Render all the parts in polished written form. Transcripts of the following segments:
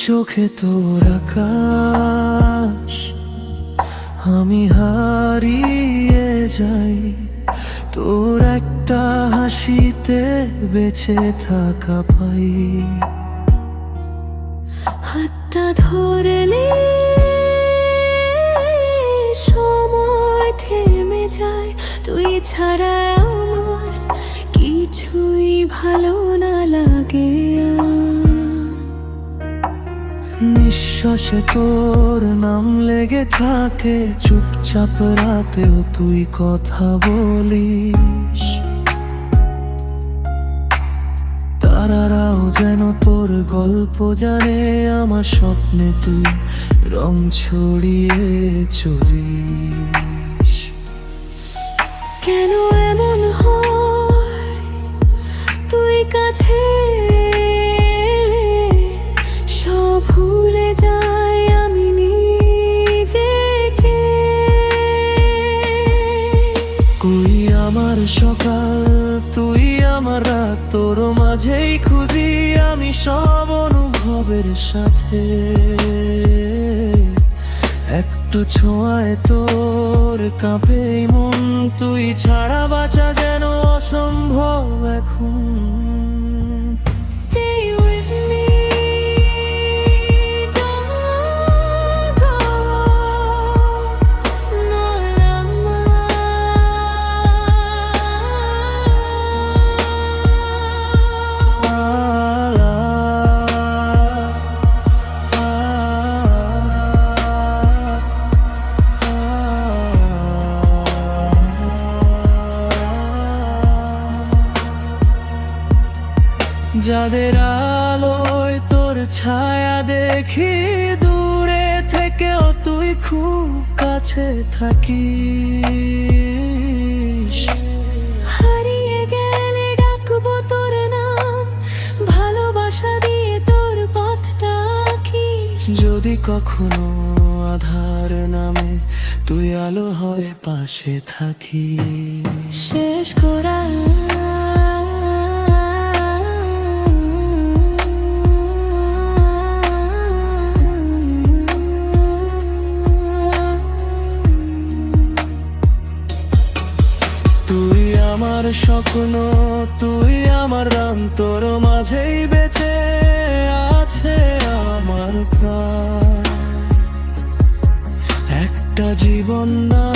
চোখে তোর আকাশ, আমি হারিয়ে যাই তোর একটা হাসিতে বেঁচে থাকা পাই। হাতটা ধরলে সময় থেমে যায়, তুই ছাড়া আমার কিছুই ভালো না লাগে। নিঃশ্বাসে তোর নাম লেগে থাকে, চুপচাপ রাতেও তুই কথা বলিস। তারারাও যেন তোর গল্প জানে, আমার স্বপ্নে তুই রং ছড়িয়ে চলিস। কেন এমন হয় তুই কাছে সব ভুলে যাই আমি নিজেকে। তুই আমার সকাল, তুই আমার রাত, তোর মাঝেই খুঁজি আমি সব অনুভবের সাথে। একটু ছোঁয়ায় তোর কাঁপে মন, তুই ছাড়া বাঁচা যেন অসম্ভব এখন। Stay with me, don't go. No lama. যাদের আলোয় তোর ছায়া দেখি দূরে থেকেও তুই খুব কাছে থাকিস। হারিয়ে গেলে ডাকবো তোর নাম, ভালোবাসা দিয়ে তোর পথটা আঁকিস। যদি কখনো আধার নামে তুই আলো হয়ে পাশে থাকিস। শেষ করা তুই আমার স্বপ্ন, তুই আমার রান, তোর মাঝেই বেঁচে আছে আমার প্রাণ। একটা জীবন না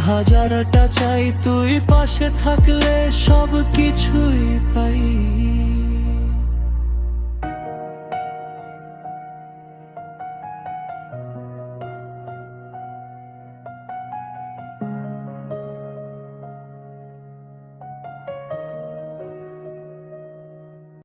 হাজারটা চাই, তুই পাশে থাকলে সব কিছুই পাই।